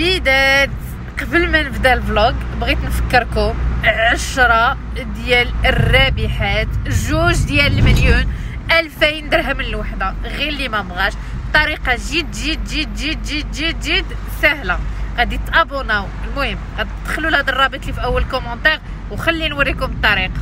الكبيدات، قبل ما نبدا الفلوق بغيت نفكركم 10 ديال الرابحات، 2 ديال المليون 2000 درهم الوحده، غير اللي ما بغاش. طريقه جد جد جد جد جد جد جد سهله، غادي تابوناو. المهم غادي تدخلوا لهذا الرابط اللي في اول كومونتير وخلي نوريكم الطريقه.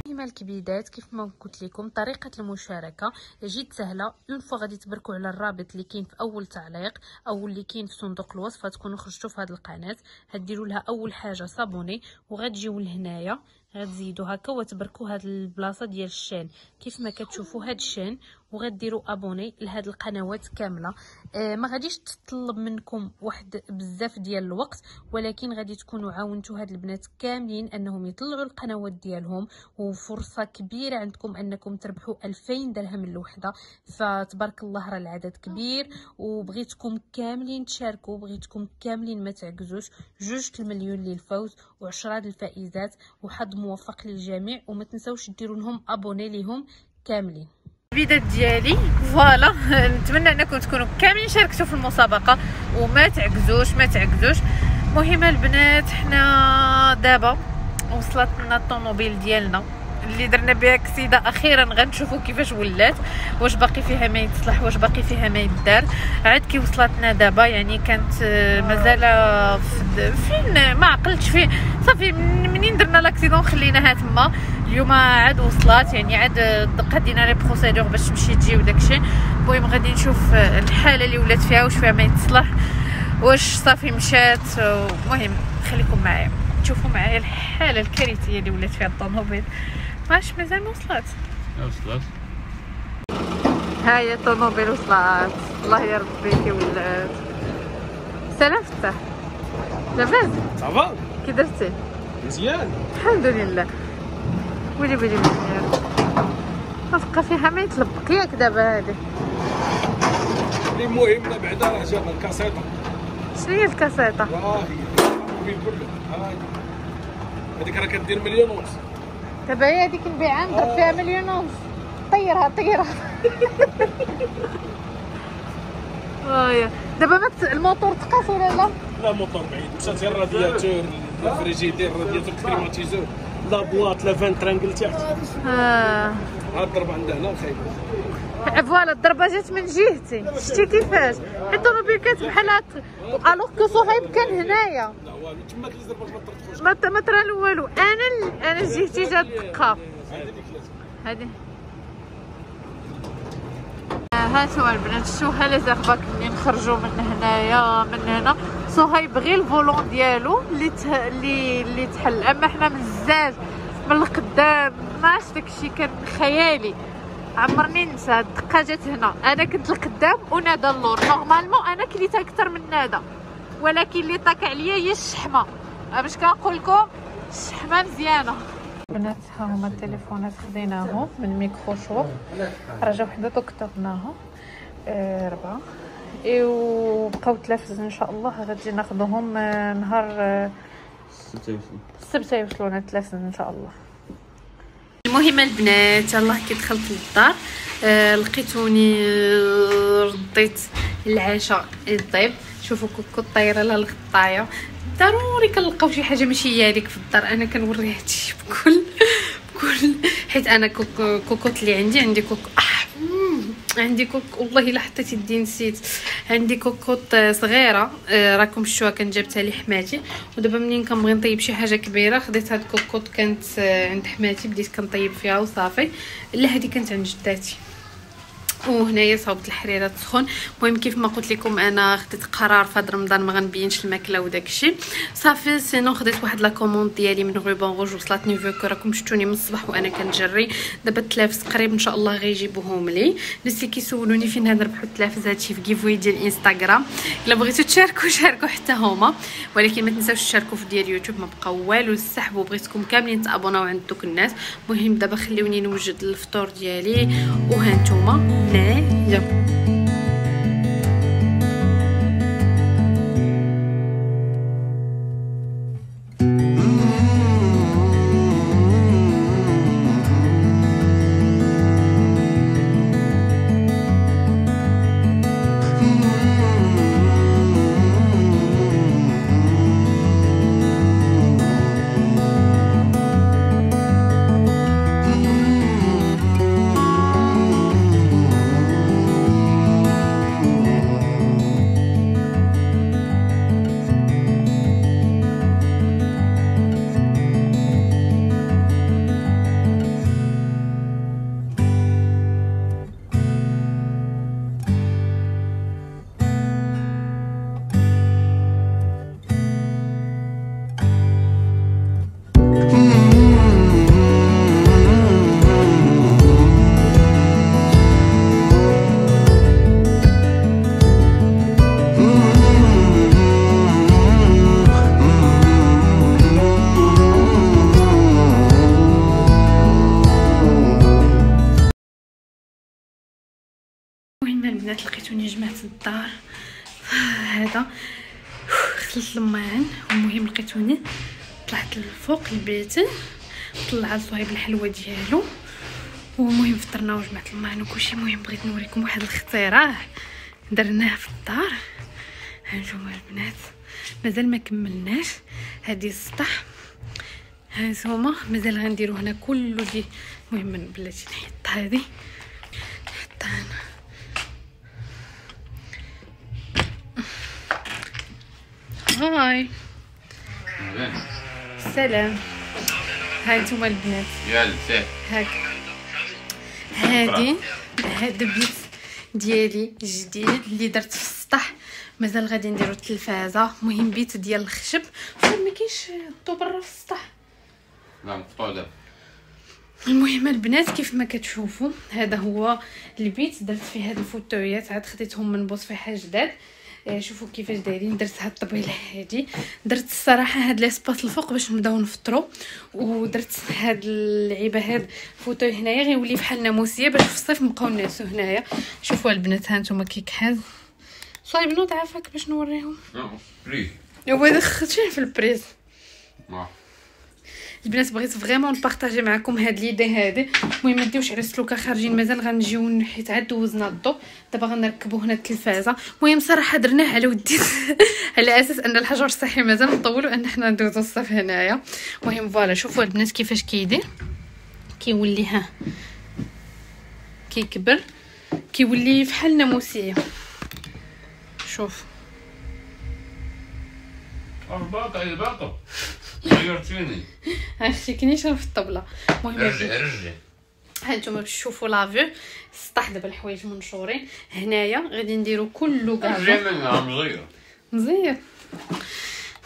كيما الكبيدات كيف ما قلت لكم طريقه المشاركه جد سهله. اون فوا غادي تبركوا على الرابط اللي كاين في اول تعليق او اللي كاين في صندوق الوصف، تكونوا خرجتوا في هذه القناه، غديروا لها اول حاجه صابوني وغتجيو لهنايا غتزيدوا هكا وتبركوا هاد البلاصه ديال الشان كيف ما كتشوفوا هاد الشان، وغديروا ابوني لهاد القنوات كامله. ما غاديش تطلب منكم واحد بزاف ديال الوقت، ولكن غادي تكونوا عاونتوا هاد البنات كاملين انهم يطلعوا القنوات ديالهم، وفرصه كبيره عندكم انكم تربحوا 2000 درهم الوحده. فتبارك الله راه العدد كبير، وبغيتكم كاملين تشاركوا، بغيتكم كاملين ما تعكزوش. 2 المليون للفوز و10 الفائزات، وحظ موفق للجميع. وما تنساوش ديروا لهم ابوني ليهم كاملين. البداية ديالي فوالا، نتمنى انكم تكونوا كاملين شاركتوا في المسابقه وما تعكزوش ما تعكزوش. مهم البنات، حنا دابا وصلت لنا الطوموبيل ديالنا اللي درنا بها كسيده اخيرا. غنشوفوا كيفاش ولات، واش باقي فيها ما يتصلح، واش باقي فيها ما يدار. عاد كي وصلتنا دابا يعني كانت مازال فين ما عقلتش فيه. صافي منين درنا لاكسيدون خليناها تما. اليوم عاد وصلت، يعني عاد قدينا لي بروسيدور باش تمشي تجي وداكشي. المهم غادي نشوف الحاله اللي ولات فيها، واش فيها ما يتصلح، واش صافي مشات. المهم خليكم معايا تشوفوا معايا الحاله الكارثيه اللي ولات فيها الطوموبيل. ماش مازال ما وصلت. ها هي الطوموبيل وصلت. الله يا ربي كي ولات. سلام فتاح، لاباس؟ صافا كي درتي؟ مزيان الحمد لله. ويلي ويلي مزيان. ما بقى فيها ما يتلبق ياك دابا هادي. المهم بعدا راه جاب الكاسيطه. شنو هي الكاسيطه؟ هي هذيك راه كدير 1.5 مليون. دابا هي هذيك نبيعها نضرب فيها 1.5 مليون. طيرها طيرها. دابا الموتور تقاس ولا لا؟ لا موتور بعيد، مشات الرادياتور، الفريجيدير، الرادياتور كليماتيزور، لا بواط، لا فان ترانكل تحت. ها الضربه عندنا هنا خايبه. فوالا الضربه جات من جهتي، شتي كيفاش؟ حيت الطوموبيل كانت بحال هكا، الوغ كو صهيب كان هنايا. لا والو تما كيز ضربه ما طرا والو. انا جهتي جات دقه. هادي هانتوما البنات، شوفوا لي زغباك منين خرجوا من هنايا من هنا. صهيب غير الفولون ديالو اللي تحل، اما حنا من الزاج من القدام ماش داكشي كان خيالي. عمرني ننسى الدقه جات هنا. انا كنت القدام ونادى اللور. نورمالمون انا كليت اكثر من نادى، ولكن اللي طاق عليا هي الشحمه. باش كنقول لكم الشحمه مزيانه. بنات ها هما التليفونات خديناهم من ميكرو شوب، رجعوا حدا كتبناهم 4 وبقاو 3 ان شاء الله. غادي ناخذهم نهار السبت يوصلونا 3 ان شاء الله. المهم البنات الله كي دخلت للدار لقيتوني رديت العشاء الطيب. شوفوا كوكو الطايره لا الغطايه. ضروري كنلقاو شي حاجه ماشي هي هذيك في الدار. انا كنوري هادشي بكل حيت انا كوكوط اللي عندي كوكو عندي والله الا حطيت يدي نسيت. عندي كوكوط صغيره راكم شفتوها، كانت جابتها لي حماتي. ودابا منين كنبغي نطيب شي حاجه كبيره خديت هاد الكوكوط كانت عند حماتي، بديت كنطيب فيها وصافي. لا هذه كانت عند جداتي. وهنايا صاوبت الحريره تسخن. المهم كيف ما قلت لكم انا خديت قرار في هذا رمضان ما غنبينش الماكله وداكشي صافي. سينو خديت واحد لا كوموند ديالي من روبون روج وصلتني فيكو. راكم شفتوني من الصباح وانا كنجري. دابا التلافز قريب ان شاء الله غيجيبوهم لي. الناس اللي كيسولوني فين نربحوا التلافز، هادشي في كيفوي ديال انستغرام. الا بغيتو تشاركوا شاركوا حتى هما، ولكن ما تنساوش تشاركوا في ديال يوتيوب. ما بقى والو السحب، بغيتكم كاملين تابوناو عند دوك الناس. المهم دابا خليوني نوجد الفطور ديالي وها نتوما نايا. البنات لقيتوني جمعت الدار هذا غسلت الماعن. المهم لقيتوني طلعت للفوق البيت طلع لصهيب الحلوه ديالو. والمهم فطرنا وجمعت الماعن وكلشي. المهم بغيت نوريكم واحد الاختراع درناه في الدار. هانتوما البنات مازال ما كملناش هذه السطح. هانتوما مازال غنديرو هنا كله اللي المهم بلاتي نحط هذه حتى هنا. هاي سلام. هانتوما البنات يلا هاك هادي هذا بيت ديالي جديد اللي درت في السطح. مازال غادي نديرو التلفازه. المهم بيت ديال الخشب ما كاينش الضو برا في السطح. نعم طالب. المهم البنات كيف ما كتشوفوا هذا هو البيت. درت فيه هاد الفوتويات عاد خديتهم من بوصفيحه جداد. شوفوا كيفاش دايرين. درت هاد الطبيله هادي. درت الصراحه هاد ليسباس الفوق باش نبداو نفطروا. ودرت هاد اللعيبه هاد فوتوي هنايا غيولي بحال ناموسيه باش في الصيف نبقاو نعسو هنايا. شوفوا البنات ها نتوما كيكحال صايب نوض عافاك باش نوريهم. بريز هو دخلتيه في البريز. البنات بغيت فريمون نبارطاجي معكم هاد ليدي هادي. المهم ما نديوش على السلوكه خارجين مازال غنجيو حيت عاد دوزنا الضو. دابا غنركبوا هنا التلفازه. المهم صراحه درناه على ودي على اساس ان الحجر الصحي مازال نطولوا ان حنا ندوزو الصيف هنايا. المهم فوالا شوفوا البنات كيفاش كيدير. كيولي ها كيكبر كيولي بحال ناموسيه. شوف الباطو غيرتيني هادشي كنيشان في الطبله. المهم رجع هانتوما باش تشوفوا لافيو السطح. دابا الحوايج منشورين هنايا غادي نديرو كله كاع مزيان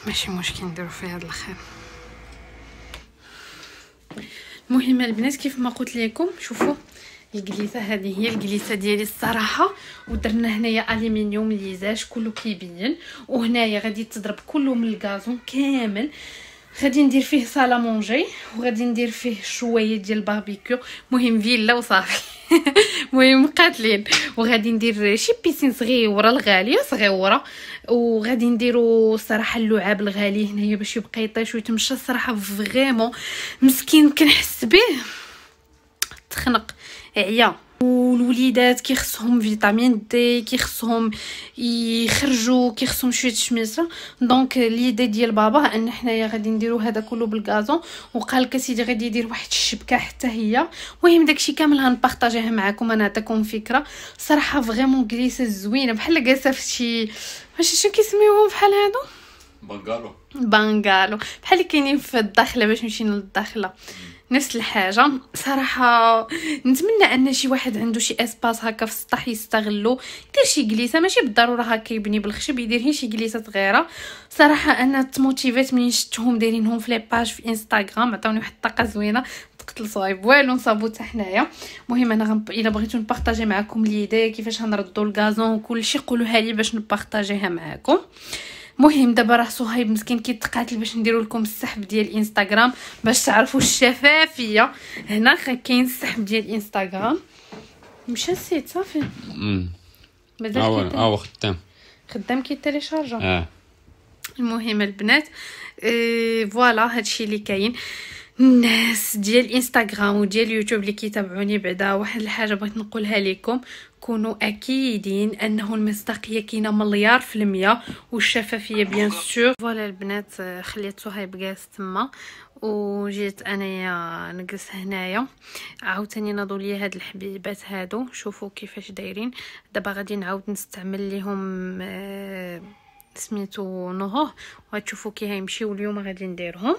ماشي مشكل نديرو فيه هاد الخير. المهم البنات كيف ما قلت لكم شوفوا الكليسه هذه هي الكليسه ديالي الصراحه. ودرنا هنايا الومنيوم ليزاج كله كيبين. وهنايا غادي تضرب كله من الغازون كامل. غادي ندير فيه صاله مونجي وغادي ندير فيه شويه ديال الباربيكيو. مهم فيلا وصافي. المهم قاتلين. وغادي ندير شي بيسين صغيره الغاليه صغيره. وغادي نديرو الصراحه اللعاب الغالي هنايا باش يبقى يطيش ويتمشى. الصراحه فريمون مسكين كنحس به تخنق عيا. والوليدات كيخصهم فيتامين دي كيخصهم يخرجوا كيخصهم شويه شميسه. دونك ليدي ديال بابا ان حنايا غادي نديرو هذا كله بالغازون. وقال لك سيدي غادي يدير واحد الشبكه حتى هي. المهم داكشي كامل غنبارطاجيها معكم. انا نعطيكم فكره صراحه فريمون كليسه زوينه بحال جالسه في شي واش كيسميوهم بحال هادو بانغالو بحال اللي كاينين في الداخله باش نمشي للداخله نفس الحاجه. صراحه نتمنى ان شي واحد عنده شي اسباس هكا في السطح يستغلو يدير شي جليسه ماشي بالضروره هكا يبني بالخشب يدير هي شي جليسه صغيره. صراحه انا تموتيفيت من شفتهم دايرينهم في لي باج في انستغرام عطاوني واحد الطاقه زوينه تقتل صايب والو نصابو حتى حنايا. المهم انا الا بغيتو نبارطاجي معكم ليدي كيفاش غنردوا الغازون وكلشي قولوها لي باش نبارطاجيها معكم. مهم دابا راه صهيب مسكين كيتقاتل باش نديروا لكم السحب ديال الانستغرام باش تعرفوا الشفافيه. هنا كاين السحب ديال الانستغرام مشى السيت صافي مازال خدام كيتيليشارجا. المهم البنات فوالا هادشي اللي كاين. الناس ديال الانستغرام وديال اليوتيوب اللي كيتابعوني بعدا واحد الحاجه بغيت نقولها لكم كونوا اكيدين انه المصداقيه كاينه مليار في المية والشفافيه بيان سور. فوالا البنات خليت صهيب جالس تما وجيت انايا نجلس هنايا. عاوتاني ناضوا لي هاد الحبيبات هادو شوفوا كيفاش دايرين. دابا غادي نعاود نستعمل ليهم سميتو نوه وغتشوفوا كي هيمشيو اليوم غادي نديرهم.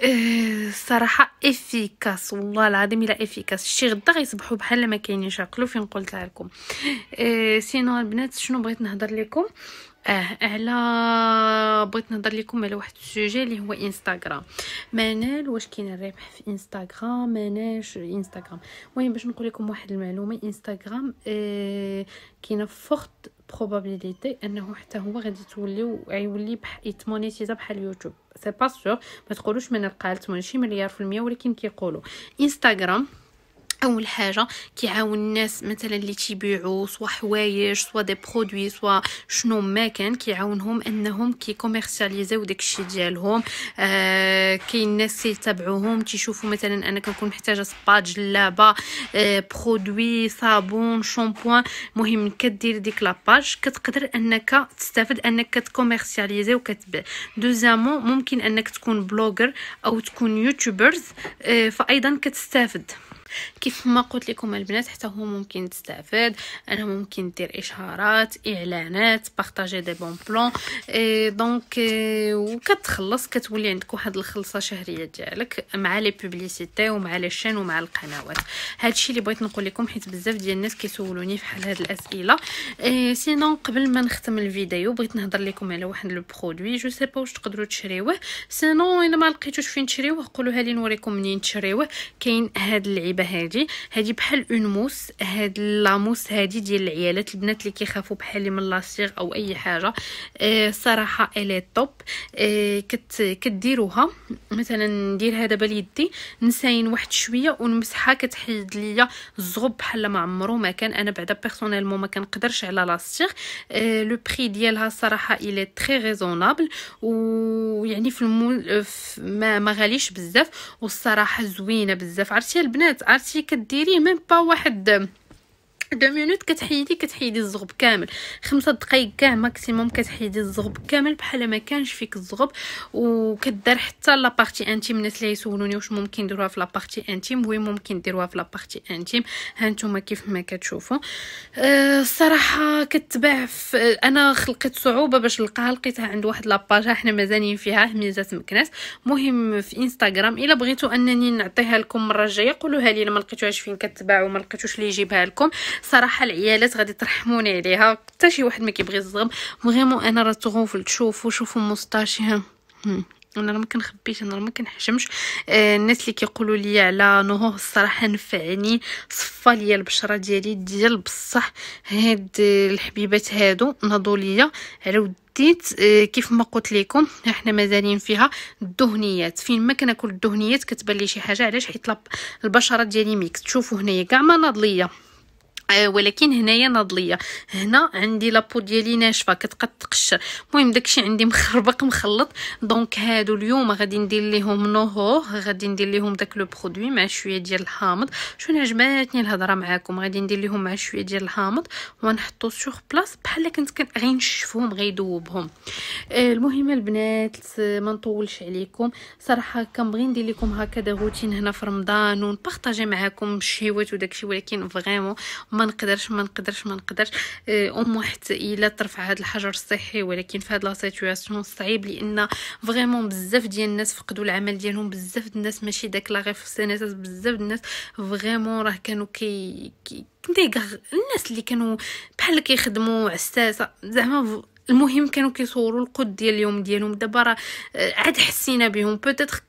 الصراحه افيكاس والله العظيم الا افيكاس. شي غدا غيصبحوا بحال ما كاينينش عقلوا فين قلتها لكم. سينو البنات شنو بغيت نهضر لكم بغيت نهضر لكم على واحد السوجي اللي هو انستغرام. منال واش كاين الربح في انستغرام مناش انستغرام. المهم باش نقول لكم واحد المعلومه انستغرام كاينه فورت بروبابيليتي انه حتى هو غادي يولي يتمونيتيزا بحال يوتيوب. سي با سور ما تقولوش من القالت ماشي مليار في المية ولكن كيقولوا انستغرام اول حاجه كيعاون الناس مثلا اللي تيبيعوا سوا حوايج سوا دي برودوي سوا شنو ما كان، كيعاونهم انهم كيكوميرسياليزيو داكشي ديالهم. كاين ناس كيتابعوهم تيشوفوا مثلا انا كنكون محتاجه سبا جلابه برودوي صابون شامبوان، مهم كدير ديك لاباج كتقدر انك تستافد انك كتكوميرسياليزي وكتبيع. دوزامون ممكن انك تكون بلوجر او تكون يوتيوبرز، فايضا كتستافد. كيف ما قلت لكم البنات حتى هو ممكن تستافد، انا ممكن دير اشهارات اعلانات بارطاجي دي بون بلان دونك وكتخلص كتولي عندك واحد الخلصه شهريه ديالك مع لي بوبليسيتي ومع لي شين ومع القنوات. هادشي اللي بغيت نقول لكم حيت بزاف ديال الناس كيسولوني فحال هاد الاسئله. سينون قبل ما نختم الفيديو بغيت نهضر لكم على واحد لو برودوي جو سي با واش تقدروا تشريوه، سينون الا ما لقيتوش فين تشريوه قولوها لي نوريكم منين تشريوه. كاين هاد اللعيبه هادي بحال اون موس، هاد لاموس هادي ديال العيالات البنات اللي كيخافوا بحالي من لاصيغ او اي حاجه. صراحه الي توب. كديروها مثلا ندير هذا باليدي نساين واحد شويه ونمسحها كتحيد ليا الزغب بحال ما عمرو ما كان. انا بعدا بيرسونيلمون ما كنقدرش على لاصيغ. لو بري ديالها صراحه الي تري ريزونابل ويعني ما غاليش بزاف والصراحه زوينه بزاف. عرفتي البنات عرفتي كديريه ميم با واحد 2 مينوت كتحيدي الزغب كامل، 5 دقائق كاع ماكسيموم كتحيدي الزغب كامل بحال ما كانش فيك الزغب. وكدار حتى لا بارتي انتيم. الناس اللي يسولوني واش ممكن نديروها في لا بارتي انتيم، وي ممكن ديروها في لا بارتي انتيم. ها نتوما كيف ما كتشوفوا. الصراحه كتباع انا خلقت صعوبه باش نلقاها، لقيتها عند واحد لاباج احنا مازالين فيها ميزات مكناس. مهم في انستغرام الا بغيتوا انني نعطيها لكم المره الجايه قولوها لي. ما لقيتوهاش فين كتباع وما لقيتوش اللي يجيبها لكم صراحه العيالات غادي ترحموني عليها، حتى شي واحد ما كيبغي الزغب فريمون. انا راه تغوفل شوفوا موسطاشي انا ما كنخبيش انا ما كنحشمش. الناس اللي كيقولوا لي على نوه الصراحه نفعني صفى ليا البشره ديالي ديال بصح. هاد الحبيبات هادو ناضوا ليا على وديت. كيف ما قلت لكم احنا مازالين فيها الدهنيات. فين ما كناكل الدهنيات كتبان لي شي حاجه، علاش حيت البشره ديالي ميكس. تشوفوا هنايا كاع ما ناض ليا ولكن هنايا ناضليه. هنا عندي لابو ديالي ناشفه كتبقى تقشر. المهم داكشي عندي مخربق مخلط. دونك هادو اليوم غادي ندير ليهم نوهو، غادي ندير ليهم داك لو برودوي مع شويه ديال الحامض. شنو عجباتني الهضره معاكم، غادي ندير ليهم مع شويه ديال الحامض ونحطو سوغ بلاص بحال كنت غير نشفهم غير يذوبهم. المهم البنات ما نطولش عليكم صراحه كنبغي ندير لكم هكذا روتين هنا في رمضان ونبارطاجي معاكم الشهوات وداكشي، ولكن فريمون ما نقدرش حتى الا ترفع هذا الحجر الصحي. ولكن في هذه لا سيتوياسيون صعيب لان فريمون بزاف ديال الناس فقدوا العمل ديالهم، بزاف الناس ماشي داك لا غير في السنات، بزاف الناس فريمون راه كانوا الناس اللي كانوا بحال كيخدموا عساسه زعما. المهم كانوا كيصوروا القد ديال اليوم ديالهم. دابا راه عاد حسينا بهم بوتيتر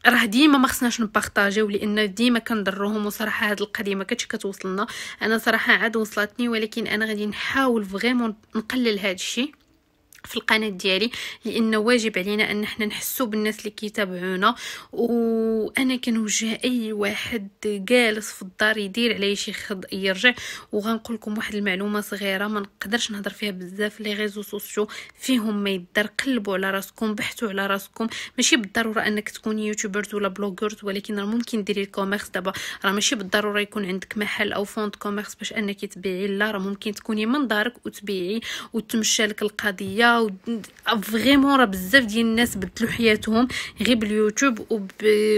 راه ديما ما خصناش نبارطاجيو لان ديما كنضروهم. وصراحه هاد القضيه ما كانتش كتوصلنا، انا صراحه عاد وصلتني، ولكن انا غادي نحاول فريمون نقلل هاد الشيء في القناه ديالي لان واجب علينا ان احنا نحسوا بالناس اللي كيتابعونا. وانا كنوجه اي واحد جالس في الدار يدير عليه شي يرجع. وغنقول لكم واحد المعلومه صغيره ما نقدرش نهضر فيها بزاف. لي ريزو سوسيو فيهم ما يدار، قلبوا على راسكم، بحثوا على راسكم. ماشي بالضروره انك تكوني يوتيوبرز ولا بلوغرز، ولكن راه ممكن ديري الكوميرس. دابا راه ماشي بالضروره يكون عندك محل او فونت كوميرس باش انك تبيعي، لا راه ممكن تكوني من دارك وتبيعي وتمشى لك القضيه. فريمون راه بزاف ديال الناس بدلوا حياتهم غير باليوتيوب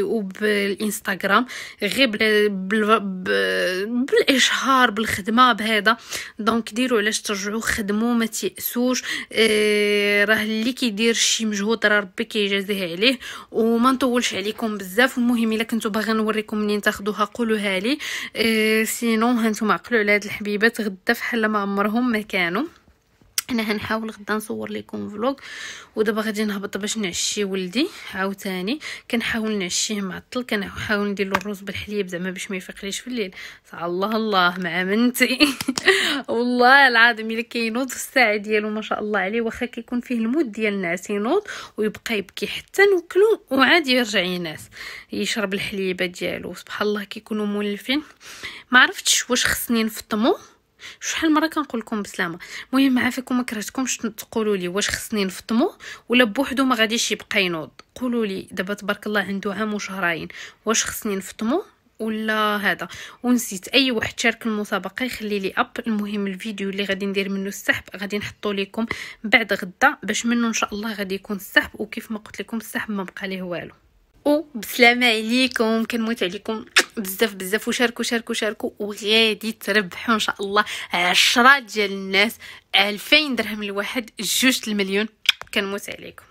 وبالانستغرام، غير بالاشهار بالخدمه بهذا. دونك ديروا علاش ترجعوا خدموا ما تيأسوش. راه اللي كيدير شي مجهود راه ربي كيجازيه عليه. وما نطولش عليكم بزاف. المهم الا كنتو باغا نوريكم منين تاخذوها قولوها لي. سينون هانتوما عقلوا على هاد الحبيبات غدا فحال ما عمرهم ما كانوا. انا هنحاول غدا نصور لكم فلوغ. ودابا غادي نهبط باش نعشي ولدي عاوتاني. كنحاول نعشيه معطل، كنحاول ندير له الرز بالحليب زعما باش ما يفيقليش في الليل. الله الله مع منتي والله العظيم الا كينوض في الساعه ديالو ما شاء الله عليه، واخا كيكون فيه المود ديال النعاس ينوض ويبقى يبكي حتى نوكلو وعاد يرجع ينعس يشرب الحليبه ديالو. سبحان الله كيكونوا مولفين. ما عرفتش واش خصني نفطمو، شحال مره كنقول لكم بسلامه. المهم عافاكم ما كرهتكمش تقولوا لي واش خصني نفطمو ولا بوحدو ما غاديش يبقى ينوض. قولوا لي دابا تبارك الله عنده عام وشهرين، واش خصني نفطمو ولا هذا. ونسيت اي واحد شارك المسابقه يخلي لي اب. المهم الفيديو اللي غادي ندير منه السحب غادي نحطو لكم بعد غدا باش منه ان شاء الله غادي يكون السحب. وكيف ما قلت لكم السحب ما بقى ليه والو. وبسلامه عليكم، كنموت عليكم بزاف بزاف. وشاركوا شاركوا شاركوا وغادي تربحوا ان شاء الله 10 ديال الناس 2000 درهم الواحد 2 المليون. كنموت عليكم.